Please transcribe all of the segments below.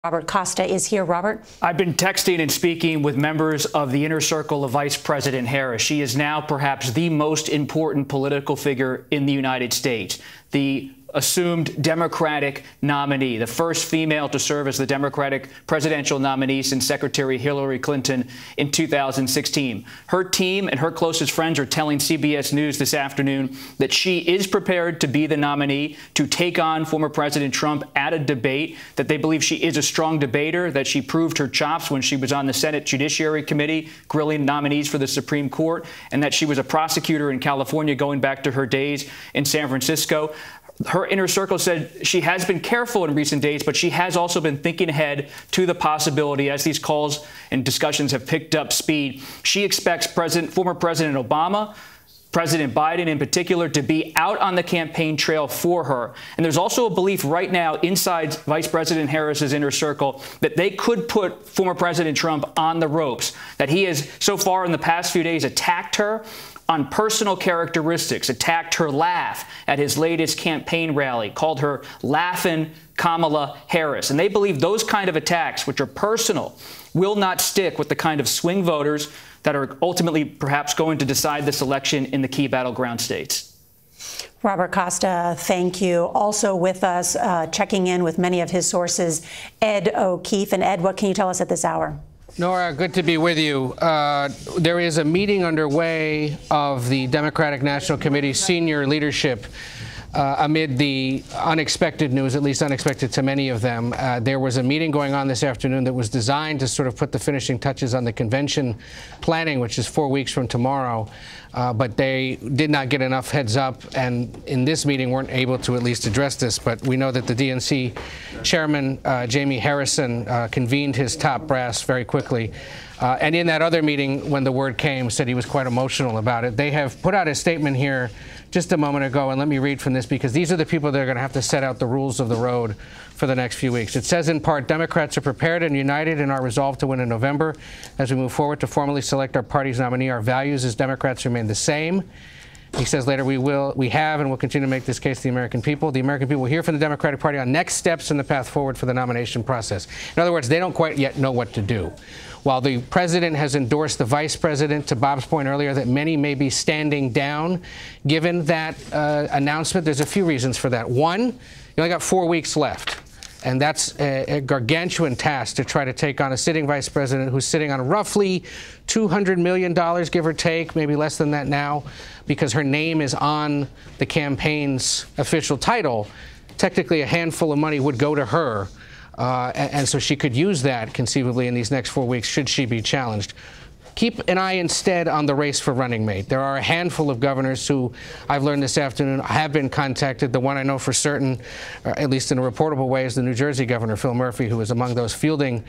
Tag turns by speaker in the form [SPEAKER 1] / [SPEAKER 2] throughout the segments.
[SPEAKER 1] Robert Costa is here. Robert?
[SPEAKER 2] I've been texting and speaking with members of the inner circle of Vice President Harris. She is now perhaps the most important political figure in the United States. The assumed Democratic nominee, the first female to serve as the Democratic presidential nominee since Secretary Hillary Clinton in 2016. Her team and her closest friends are telling CBS News this afternoon that she is prepared to be the nominee to take on former President Trump at a debate, that they believe she is a strong debater, that she proved her chops when she was on the Senate Judiciary Committee grilling nominees for the Supreme Court, and that she was a prosecutor in California going back to her days in San Francisco. Her inner circle said she has been careful in recent days, but she has also been thinking ahead to the possibility as these calls and discussions have picked up speed. She expects former President Obama, President Biden in particular, to be out on the campaign trail for her. And there's also a belief right now inside Vice President Harris's inner circle that they could put former President Trump on the ropes, that he has so far in the past few days attacked her on personal characteristics, attacked her laugh at his latest campaign rally, called her Laughin' Kamala Harris. And they believe those kind of attacks, which are personal, will not stick with the kind of swing voters that are ultimately perhaps going to decide this election in the key battleground states.
[SPEAKER 1] Robert Costa, thank you. Also with us, checking in with many of his sources, Ed O'Keefe. And Ed, what can you tell us at this hour?
[SPEAKER 3] Nora, good to be with you. There is a meeting underway of the Democratic National Committee senior leadership amid the unexpected news, at least unexpected to many of them. There was a meeting going on this afternoon that was designed to sort of put the finishing touches on the convention planning, which is 4 weeks from tomorrow. But they did not get enough heads up, and in this meeting weren't able to at least address this. But we know that the DNC chairman, Jamie Harrison, convened his top brass very quickly. And in that other meeting, when the word came, said he was quite emotional about it. They have put out a statement here just a moment ago, and let me read from this, because these are the people that are going to have to set out the rules of the road for the next few weeks. It says, in part, Democrats are prepared and united in our resolve to win in November. As we move forward to formally select our party's nominee, our values as Democrats remain the same. He says later, we have and will continue to make this case to the American people. The American people will hear from the Democratic Party on next steps in the path forward for the nomination process. In other words, they don't quite yet know what to do. While the president has endorsed the vice president, to Bob's point earlier, that many may be standing down, given that announcement, there's a few reasons for that. One, you only got 4 weeks left. And that's a gargantuan task to try to take on a sitting vice president who's sitting on roughly $200 million, give or take, maybe less than that now, because her name is on the campaign's official title. Technically, a handful of money would go to her. And so she could use that conceivably in these next 4 weeks should she be challenged. Keep an eye instead on the race for running mate. There are a handful of governors who I've learned this afternoon have been contacted. The one I know for certain, at least in a reportable way, is the New Jersey governor, Phil Murphy, who is among those fielding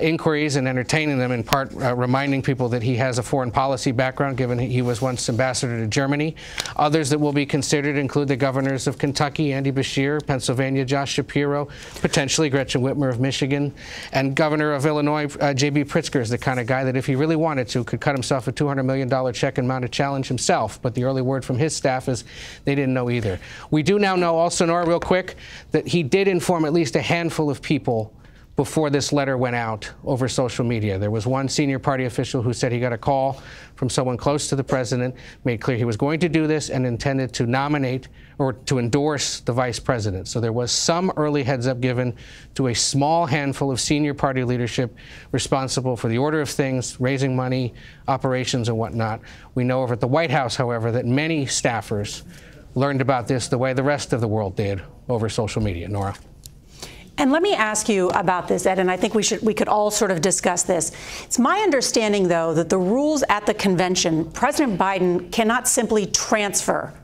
[SPEAKER 3] inquiries and entertaining them, in part reminding people that he has a foreign policy background, given he was once ambassador to Germany. Others that will be considered include the governors of Kentucky, Andy Beshear, Pennsylvania, Josh Shapiro, potentially Gretchen Whitmer of Michigan, and governor of Illinois, J.B. Pritzker, is the kind of guy that if he really wanted to, could cut himself a $200 million check and mount a challenge himself. But the early word from his staff is they didn't know either. We do now know also, Nora, real quick, that he did inform at least a handful of people before this letter went out over social media. There was one senior party official who said he got a call from someone close to the president, made clear he was going to do this and intended to nominate or to endorse the vice president. So there was some early heads up given to a small handful of senior party leadership responsible for the order of things, raising money, operations and whatnot. We know over at the White House, however, that many staffers learned about this the way the rest of the world did over social media. Nora.
[SPEAKER 1] And let me ask you about this, Ed, and I think we could all sort of discuss this. It's my understanding, though, that the rules at the convention, President Biden cannot simply transfer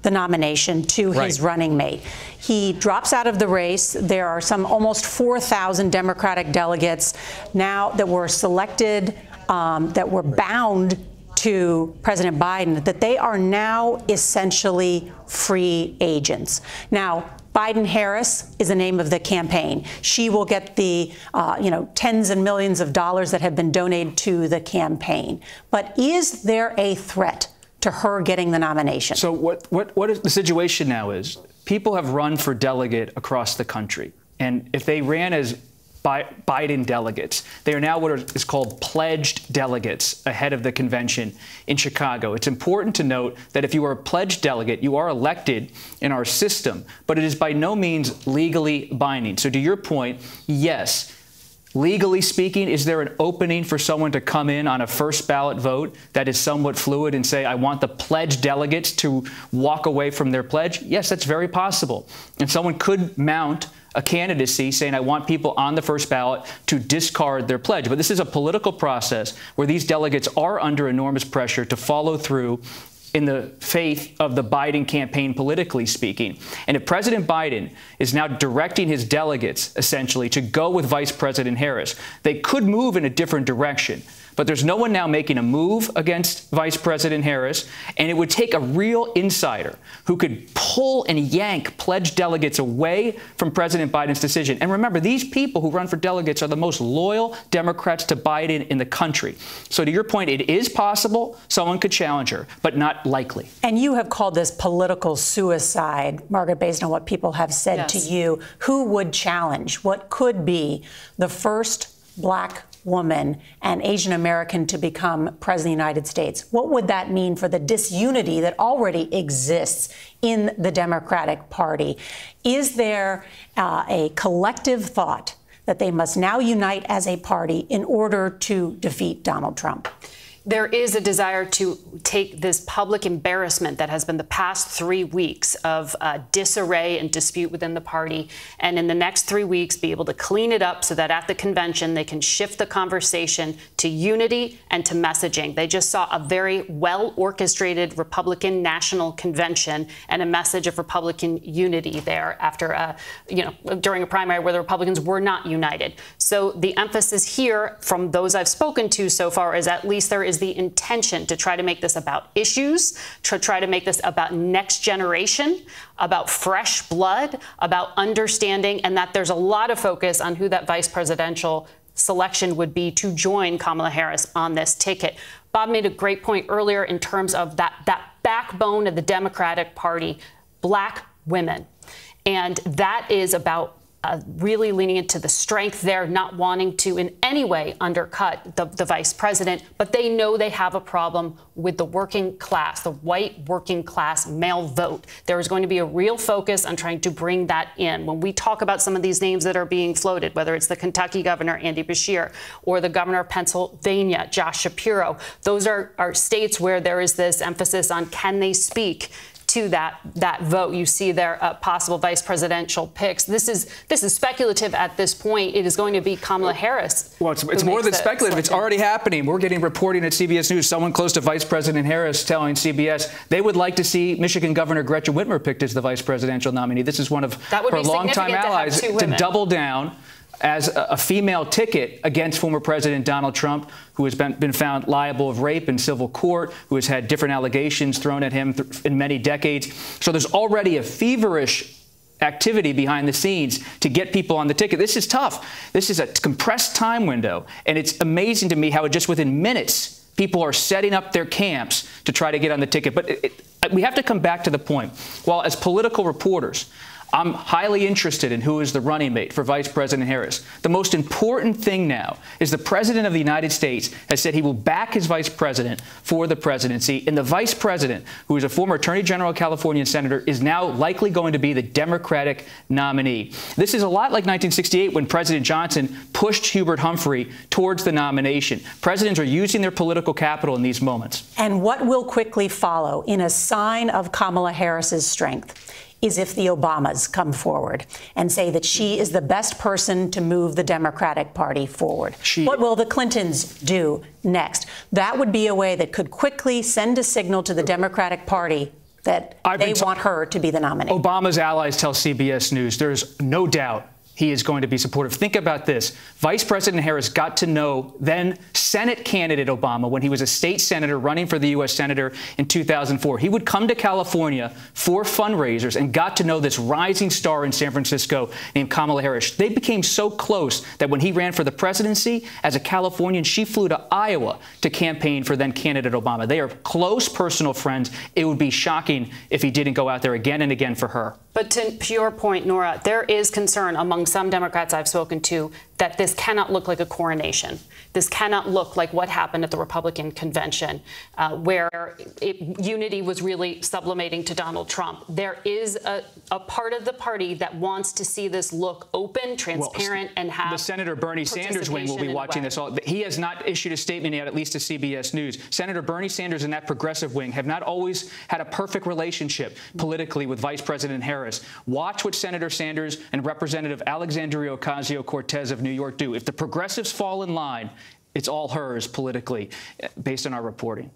[SPEAKER 1] the nomination to his running mate. He drops out of the race. There are some almost 4,000 Democratic delegates now that were selected, that were bound to President Biden, that they are now essentially free agents. Now, Biden-Harris is the name of the campaign. She will get the, tens and millions of dollars that have been donated to the campaign. But is there a threat to her getting the nomination?
[SPEAKER 2] So what is the situation now is people have run for delegate across the country. And if they ran as Biden delegates. They are now what is called pledged delegates ahead of the convention in Chicago. It's important to note that if you are a pledged delegate, you are elected in our system, but it is by no means legally binding. So to your point, yes, legally speaking, is there an opening for someone to come in on a first ballot vote that is somewhat fluid and say, I want the pledged delegates to walk away from their pledge? Yes, that's very possible. And someone could mount a candidacy saying, I want people on the first ballot to discard their pledge. But this is a political process where these delegates are under enormous pressure to follow through in the faith of the Biden campaign, politically speaking. And if President Biden is now directing his delegates, essentially, to go with Vice President Harris, they could move in a different direction. But there's no one now making a move against Vice President Harris, and it would take a real insider who could pull and yank pledged delegates away from President Biden's decision. And remember, these people who run for delegates are the most loyal Democrats to Biden in the country. So to your point, it is possible someone could challenge her, but not likely.
[SPEAKER 1] And you have called this political suicide, Margaret, based on what people have said to you. Who would challenge what could be the first black woman and Asian American to become president of the United States? What would that mean for the disunity that already exists in the Democratic Party? Is there a collective thought that they must now unite as a party in order to defeat Donald Trump?
[SPEAKER 4] There is a desire to take this public embarrassment that has been the past 3 weeks of disarray and dispute within the party, and in the next 3 weeks be able to clean it up so that at the convention they can shift the conversation to unity and to messaging. They just saw a very well-orchestrated Republican National Convention and a message of Republican unity there after, during a primary where the Republicans were not united. So the emphasis here from those I've spoken to so far is at least there is the intention to try to make this about issues, to try to make this about next generation, about fresh blood, about understanding, and that there's a lot of focus on who that vice presidential selection would be to join Kamala Harris on this ticket. Bob made a great point earlier in terms of that backbone of the Democratic Party, black women. And that is about really leaning into the strength there, not wanting to in any way undercut the vice president. But they know they have a problem with the working class, the white working class male vote. There is going to be a real focus on trying to bring that in. When we talk about some of these names that are being floated, whether it's the Kentucky governor, Andy Beshear, or the governor of Pennsylvania, Josh Shapiro, those are states where there is this emphasis on can they speak to that vote. You see their possible vice presidential picks. This is speculative at this point. It is going to be Kamala Harris.
[SPEAKER 2] Well, it's more than speculative. It's already happening. We're getting reporting at CBS News, someone close to Vice President Harris telling CBS they would like to see Michigan Governor Gretchen Whitmer picked as the vice presidential nominee. This is one of her longtime allies to double down as a female ticket against former President Donald Trump, who has been found liable of rape in civil court, who has had different allegations thrown at him in many decades. So there's already a feverish activity behind the scenes to get people on the ticket. This is tough. This is a compressed time window, and it's amazing to me how just within minutes people are setting up their camps to try to get on the ticket. But we have to come back to the point. While as political reporters, I'm highly interested in who is the running mate for Vice President Harris. The most important thing now is the President of the United States has said he will back his vice president for the presidency, and the vice president, who is a former Attorney General of California and senator, is now likely going to be the Democratic nominee. This is a lot like 1968 when President Johnson pushed Hubert Humphrey towards the nomination. Presidents are using their political capital in these moments.
[SPEAKER 1] And what will quickly follow in a sign of Kamala Harris's strength is if the Obamas come forward and say that she is the best person to move the Democratic Party forward. What will the Clintons do next? That would be a way that could quickly send a signal to the Democratic Party that they want her to be the nominee.
[SPEAKER 2] Obama's allies tell CBS News there's no doubt he is going to be supportive. Think about this. Vice President Harris got to know then Senate candidate Obama when he was a state senator running for the U.S. Senator in 2004. He would come to California for fundraisers and got to know this rising star in San Francisco named Kamala Harris. They became so close that when he ran for the presidency, as a Californian, she flew to Iowa to campaign for then candidate Obama. They are close personal friends. It would be shocking if he didn't go out there again and again for her.
[SPEAKER 4] But to your point, Nora, there is concern among some Democrats I've spoken to that this cannot look like a coronation. This cannot look like what happened at the Republican convention, where unity was really sublimating to Donald Trump. There is a part of the party that wants to see this look open, transparent, and have
[SPEAKER 2] the Senator Bernie Sanders wing will be watching this. He has not issued a statement yet, at least to CBS News. Senator Bernie Sanders and that progressive wing have not always had a perfect relationship politically with Vice President Harris. Watch what Senator Sanders and Representative Alexandria Ocasio-Cortez of New York do. If the progressives fall in line, it's all hers politically, based on our reporting.